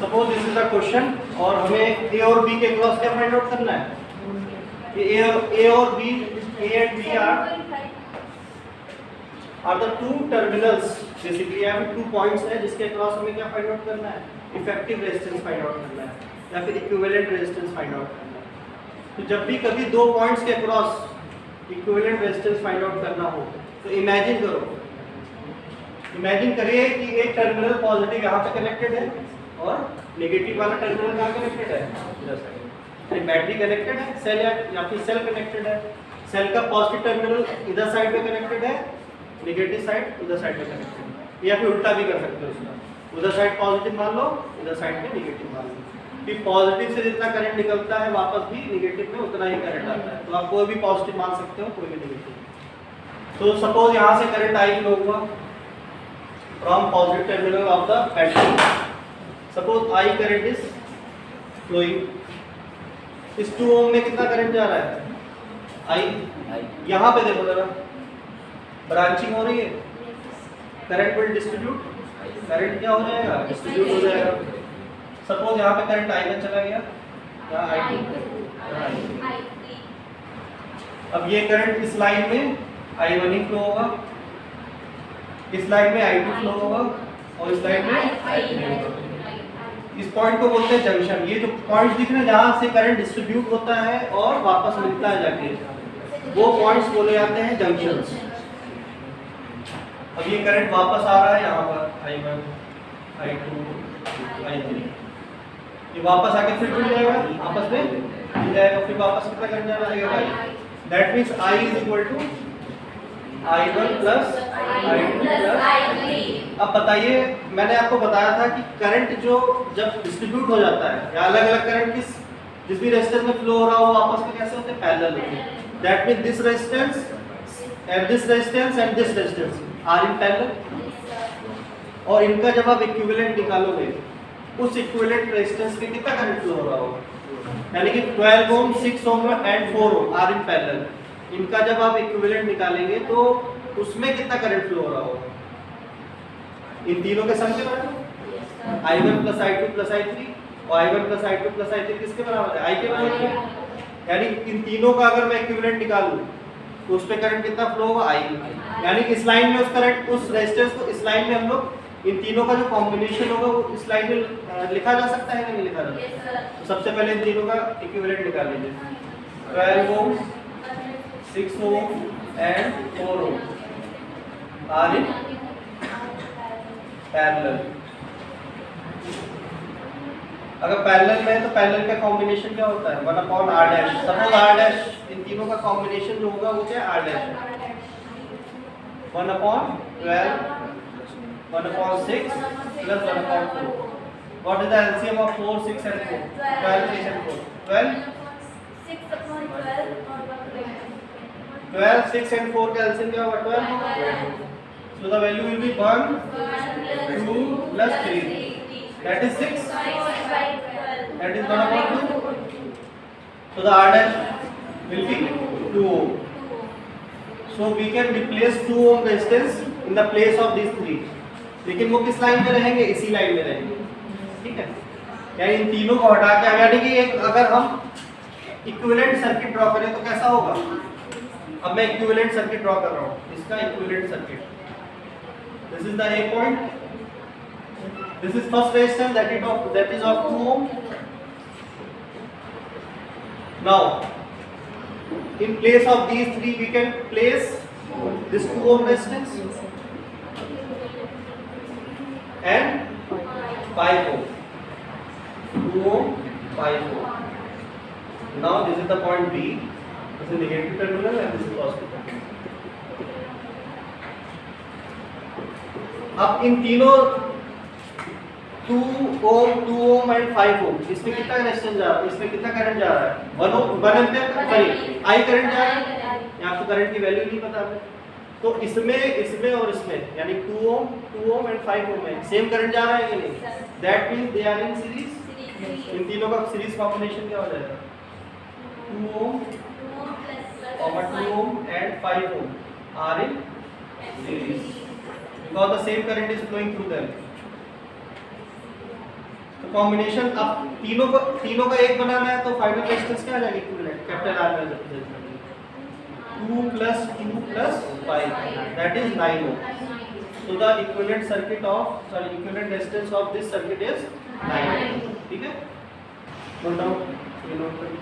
Suppose this is the question और हमें ए और बी के क्रॉस क्या फाइंड आउट करना है। ए और B, A and B are the two terminals, basically यहाँ पे 2 पॉइंट्स है जिसके क्रॉस हमें क्या फाइंड आउट करना है, इफेक्टिव रेजिस्टेंस फाइंड आउट करना है या फिर इक्विवेलेंट रेजिस्टेंस फाइंड आउट करना है। तो जब भी कभी 2 पॉइंट्स के cross equivalent resistance find out करना हो तो इमेजिन करो, इमेजिन करिए कि एक टर्मिनल पॉजिटिव यहाँ पे कनेक्टेड है और नेगेटिव वाला टर्मिनल कहाँ कनेक्टेड है, इधर साइड। बैटरी कनेक्टेड है सेल या फिर सेल कनेक्टेड है, सेल का पॉजिटिव टर्मिनल इधर साइड पे कनेक्टेड है, नेगेटिव साइड उधर साइड पे कनेक्टेड है, या फिर उल्टा भी कर सकते हो उसका, उधर साइड पॉजिटिव मान लो इधर साइड पे नेगेटिव मान लो। कि पॉजिटिव से जितना करंट निकलता है वापस भी नेगेटिव में उतना ही करंट आता है, तो आप कोई भी पॉजिटिव मान सकते हो कोई भी नेगेटिव। तो सपोज यहाँ से करंट आई फ्लो हुआ from positive terminal of the battery, suppose I current is flowing. इस 2 ओम में कितना करंट जा रहा है, आई। यहाँ पे देखो जरा ब्रांचिंग हो रही है, करंट विल डिस्ट्रीब्यूट, करंट क्या हो जाएगा, डिस्ट्रीब्यूट हो जाएगा। सपोज यहाँ पे करंट I1 चला गया, यहाँ I2, अब ये करंट इस लाइन में I1 ही फ्लो होगा, इस लाइन में I2 फ्लो होगा और इस लाइन में I3 होगा। इस पॉइंट को बोलते हैं जंक्शन। ये जो पॉइंट दिख रहे हैं जहाँ से करंट डिस्ट्रीब्यूट होता है और वापस मिलता है जाके, वो पॉइंट्स बोले जाते हैं जंक्शंस। अब ये करंट वापस आ रहा है यहाँ पर I1, I2, I3, ये वापस आके फिर जुड़ जाएगा, आपस में जुड़ जाएगा, फिर वापस कितना करंट जाना रहेगा, that means I is equal to I1 plus I2 plus I3। अब बताइए, मैंने आपको बताया था कि करंट जो जब डिस्ट्रीब्यूट हो जाता है या अलग अलग करंट जिस भी रेजिस्टेंस में फ्लो हो रहा हो आपस में कैसे होते हैं, पैरेलल होते हैं। That means this resistance and this resistance and this resistance are in parallel, और इनका जब आप इक्विवेलेंट निकालोगे उस इक्विवेलेंट रेजिस्टेंस में कितना करंट फ्लो हो रहा होगा, यानी कि 12 ohm, 6 ohm and 4 ohm are in parallel. इनका जब आप इक्विवेलेंट निकालेंगे तो उसमें कितना करंट फ्लो हो रहा होगा, इन तीनों के सम के बराबर, I1 plus I2 plus I3, और I1 plus I2 plus I3 किसके बराबर है, I के बराबर है। यानी इन तीनों का अगर मैं इक्विवेलेंट निकालूं तो उस पे करंट कितना फ्लो होगा, I। यानी इस लाइन में उस करंट, उस रेजिस्टेंस को इस लाइन में हम लोग इन तीनों का जो कॉम्बिनेशन होगा वो इस लाइन में लिखा जा सकता है या नहीं लिखा जा सकता। तो सबसे पहले इन तीनों का इक्विवेलेंट निकाल लीजिए, 12 ohm, 6 ohm and 4 ohm are in parallel. अगर पैरेलल में है तो पैरेलल का कॉम्बिनेशन क्या होता है, 1/r'। सपोज r', इन तीनों का कॉम्बिनेशन जो होगा वो क्या है, r' है। 1/12, 1/6 plus 1/4। What is the LCM of 4, 6 and 4? 12, 6 and 4. 12, 12, 6 and 4 का LCM क्या होगा, 12। So the value will be 1, 2 plus 3. That is 6. That is 1/2. So the R' will be 2 ohm. So we can replace 2 ohm resistance in the place of these 3. लेकिन वो किस line में रहेंगे, इसी line में रहेंगे, ठीक है। यानी इन तीनों को हटा के, यानी कि एक अगर हम इक्विवेलेंट सर्किट ड्रॉ करें तो कैसा होगा, अब मैं इक्विवेलेंट सर्किट ड्रॉ कर रहा हूँ, इसका equivalent circuit, this is the A point, this is first resistance that is of 2 ohm. Now in place of these 3 we can place this 2 ohm resistance and 5 ohm, 2 ohm, 5 ohm. Now this is the point B, this is negative terminal and this is positive terminal. अब इन तीनों 2 ohm, 2 ohm and 5 ohm, इसमें कितना resistance जा रहा है, इसमें कितना current जा रहा है, 1 एम्पीयर, सॉरी I करंट जा रहा है, यहाँ तो करंट की वैल्यू नहीं पता हमें, तो इसमें और इसमें यानी 2 ohm and 5 ohm में सेम करंट जा रहा है कि नहीं, that means they are in series. इन तीनों का सीरीज कॉम्बिनेशन क्या हो जाएगा, 2 ohm, 2 ohm and 5 ohm are in series because the same current is flowing through them. तो कॉम्बिनेशन अब तीनों का एक बनाना है तो फाइनल रेजिस्टेंस क्या आ जाएगी इक्विवेलेंट कैपिटल आर में रिप्रेजेंट करेंगे 2 + 2 + 5 that is 9 ohm. So the equivalent resistance of this circuit is 9 ohm. ठीक है? नोट डाउन ये नोट करिए.